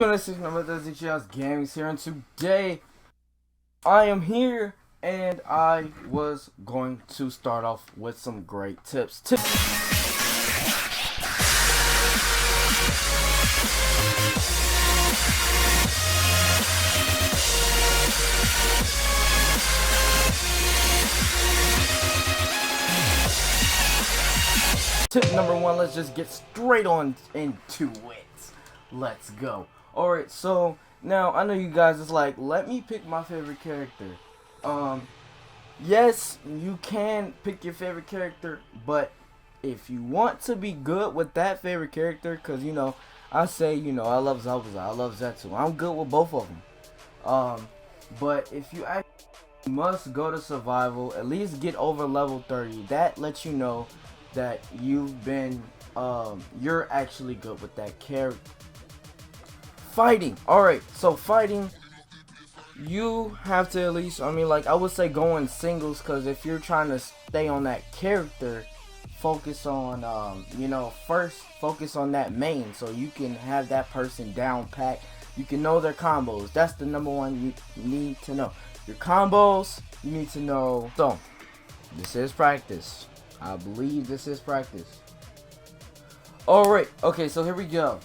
This is number 36 Games here, and today I am here and I was going to start off with some great tips. Tip number one, let's just get straight on into it. Let's go. Alright, so now I know you guys is like, let me pick my favorite character. Yes, you can pick your favorite character, but if you want to be good with that favorite character, because I say, I love Zaku, I love Zetsu, I'm good with both of them. But if you actually must go to survival, at least get over level 30. That lets you know that you're actually good with that character. Fighting. Alright, so fighting, you have to at least, I would say go in singles, because if you're trying to stay on that character, focus on, first focus on that main, so you can have that person down pat. You can know their combos. That's the number one you need to know. Your combos, you need to know. So, this is practice. I believe this is practice. Alright, okay, so here we go.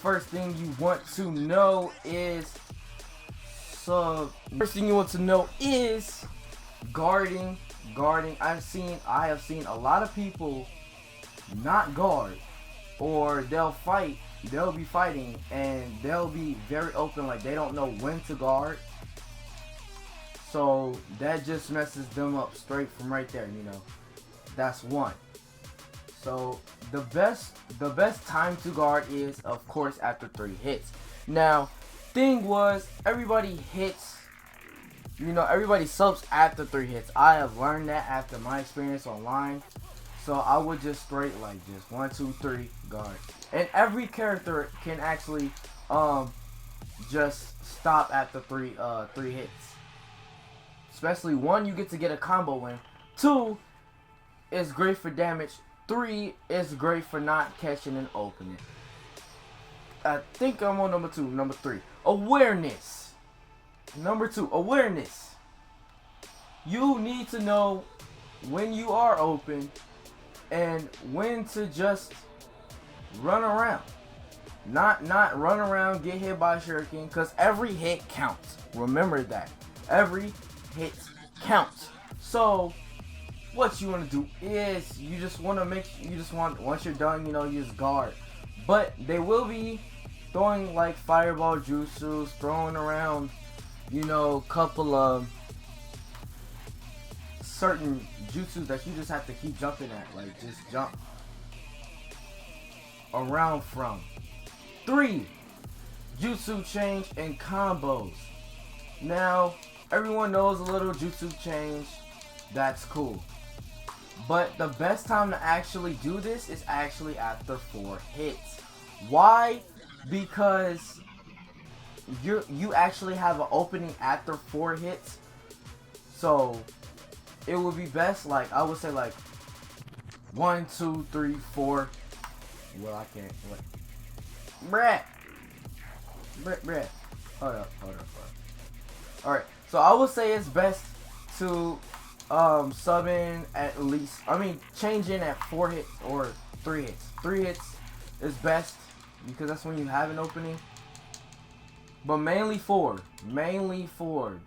First thing you want to know is guarding. I have seen a lot of people not guard, or they'll be fighting and they'll be very open, like they don't know when to guard. So that just messes them up straight from right there, That's one. So the best time to guard is, of course, after 3 hits. Now, thing was, everybody hits, everybody subs after 3 hits. I have learned that after my experience online. So I would just straight like just 1, 2, 3 guard. And every character can actually just stop after 3 hits. Especially 1, you get to get a combo win. 2 is great for damage. 3 is great for not catching an opening. I think I'm on number 2. Number 3, awareness. Number 2, awareness. You need to know when you are open and when to just run around. Not run around, get hit by shuriken, because every hit counts. Remember that. Every hit counts. So what you want to do is once you're done, you just guard. But they will be throwing like fireball jutsus, throwing around, couple of certain jutsus that you just have to keep jumping at, like just jump around from. 3, jutsu change and combos. Now, everyone knows a little jutsu change. That's cool. But the best time to actually do this is actually after 4 hits. Why? Because you actually have an opening after 4 hits. So it would be best, like I would say, like 1, 2, 3, 4. Well, I can't. What? Brett. Hold up. Alright, so I would say it's best to sub in at least, change in at 4 hits or 3 hits. 3 hits is best because that's when you have an opening. But mainly 4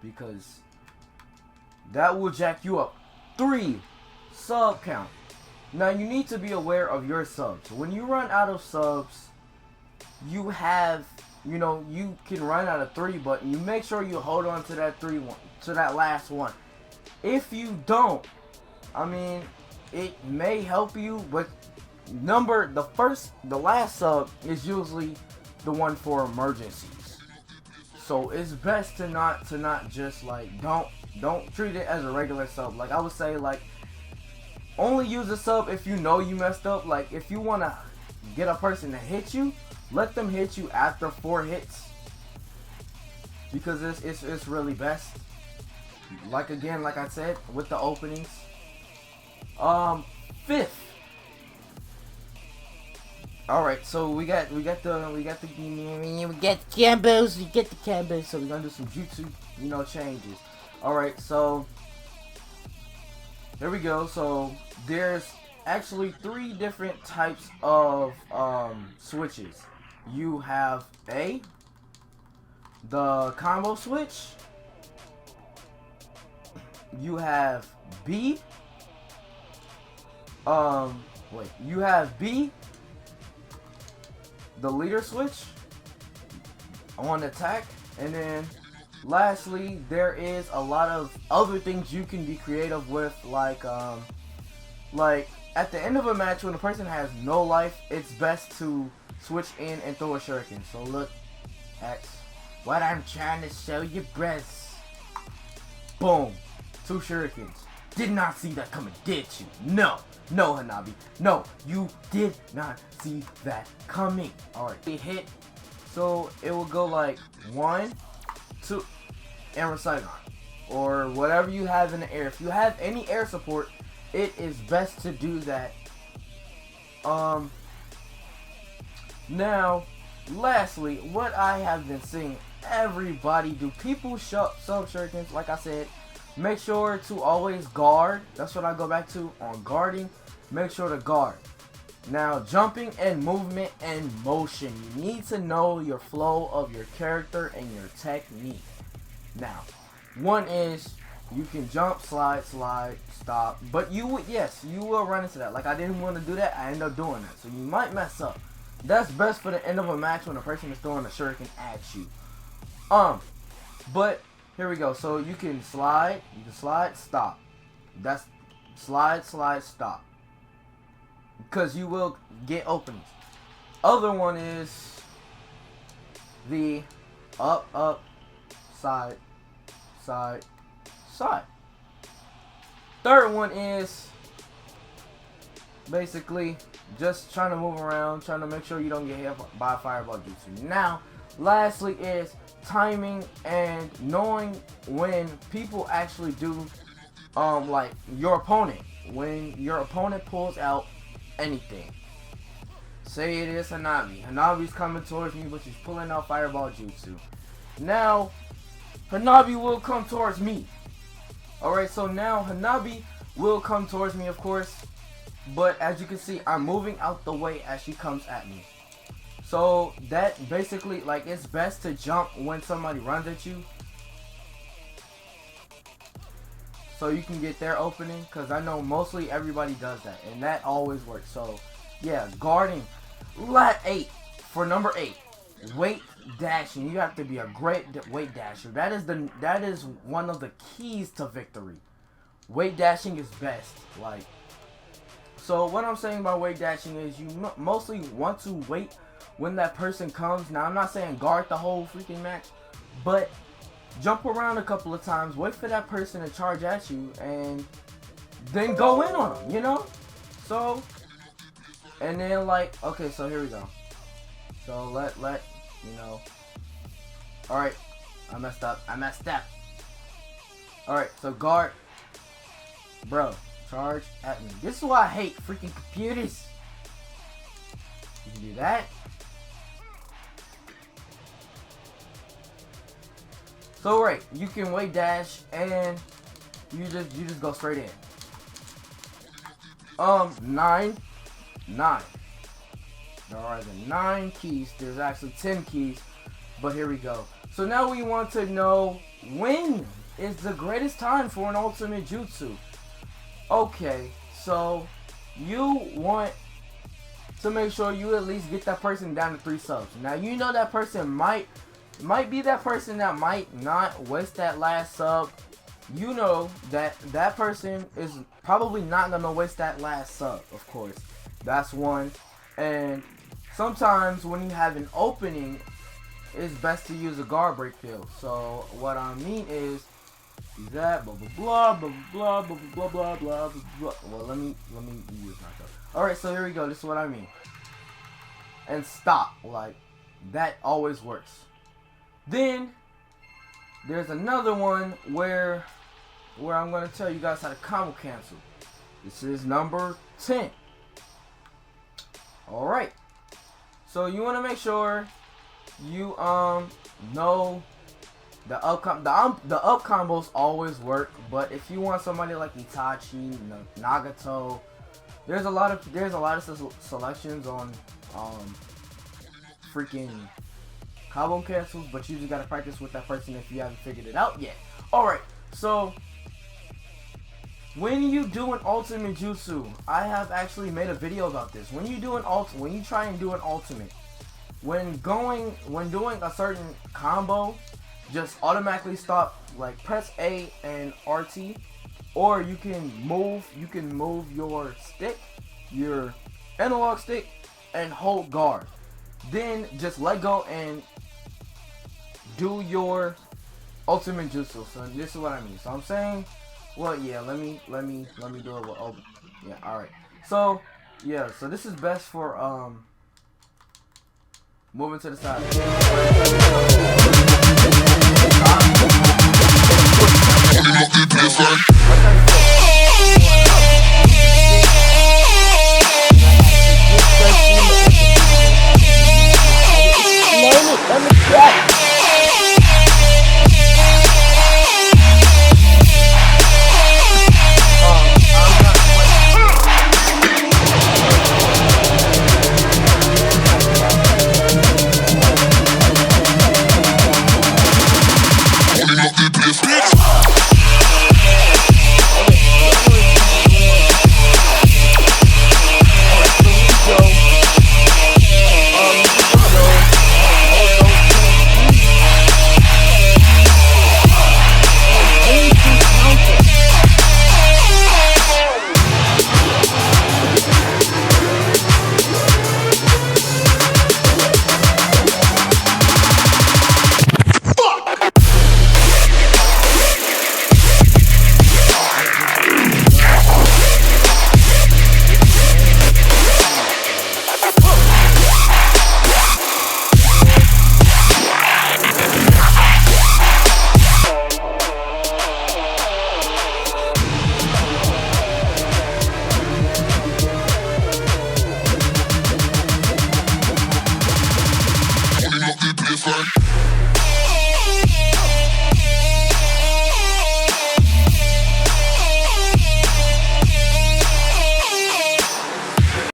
because that will jack you up. 3, sub count. Now you need to be aware of your subs. When you run out of subs, you have, you can run out of 3, but you make sure you hold on to that that last one. If you don't, it may help you, but the last sub is usually the one for emergencies. So it's best to not just like, don't treat it as a regular sub. Like I would say, like, only use a sub if you know you messed up. Like if you want to get a person to hit you, let them hit you after 4 hits, because it's really best. Like I said, with the openings. 5th, Alright, so we got the combos, we get the combos, so we're gonna do some jutsu, changes. Alright, so here we go. So there's actually 3 different types of switches. You have the combo switch, you have B, you have B, the leader switch on attack, and then lastly there is a lot of other things you can be creative with, like at the end of a match when a person has no life, it's best to switch in and throw a shuriken. So look at what I'm trying to show you, breasts. Boom, 2 shurikens. Did not see that coming, did you? No, Hanabi, no, you did not see that coming. Alright, it hit, so it will go like 1, 2, and Rasengan, or whatever you have in the air. If you have any air support, it is best to do that. Now, lastly, what I have been seeing everybody do, people sub shurikens, like I said, make sure to always guard. That's what I go back to on guarding. Make sure to guard. Now, jumping and movement and motion. You need to know your flow of your character and your technique. Now, one is you can jump, slide, stop. But you will run into that. Like, I didn't want to do that. I ended up doing that. So you might mess up. That's best for the end of a match when a person is throwing a shuriken at you. But here we go. So you can slide, stop. That's slide, stop. Because you will get openings. Other one is the up, side. Third one is basically just trying to move around, trying to make sure you don't get hit by a fireball jutsu. Now, lastly is timing and knowing when people actually do, like your opponent. When your opponent pulls out anything. Say it is Hanabi. Hanabi's coming towards me, but she's pulling out fireball jutsu. Now, Hanabi will come towards me. Alright, so now Hanabi will come towards me, of course. But as you can see, I'm moving out the way as she comes at me. So that basically, like, it's best to jump when somebody runs at you, so you can get their opening, because I know mostly everybody does that, and that always works. So yeah, guarding. For number 8, weight dashing. You have to be a great weight dasher. That is one of the keys to victory. Weight dashing is best. Like, so what I'm saying about weight dashing is you mostly want to wait when that person comes. Now, I'm not saying guard the whole freaking match, but jump around a couple of times, wait for that person to charge at you, and then go in on them, you know? So, and then, like, okay, so here we go. So let you know. Alright, I messed up. Alright, so guard. Bro, charge at me. This is why I hate freaking computers. You can do that. So right, you can weight dash and you just go straight in. 9. There are the 9 keys. There's actually 10 keys, but here we go. So now we want to know when is the greatest time for an ultimate jutsu. Okay, so you want to make sure you at least get that person down to 3 subs. Now you know that person might be that person that might not waste that last sub. You know that that person is probably not going to waste that last sub, of course. That's one. And sometimes when you have an opening, it's best to use a guard break field. So what I mean is that blah blah blah blah blah blah blah blah blah. Well, let me use my code. Alright, so here we go. This is what I mean. And stop. Like, that always works. Then there's another one where I'm going to tell you guys how to combo cancel. This is number 10. Alright. So you want to make sure you know the up combos always work, but if you want somebody like Itachi, Nagato, there's a lot of selections on freaking combo cancels, but you just gotta practice with that person if you haven't figured it out yet. Alright, so when you do an ultimate jutsu, I have actually made a video about this. When you try and do an ultimate, when doing a certain combo, just automatically stop, like press A and RT, or you can move your stick, your analog stick, and hold guard. Then just let go and do your ultimate jutsu. So this is what I mean. So I'm saying, well, yeah, let me do it with open. Yeah, all right. So yeah, so this is best for moving to the side. Let me check. Fun.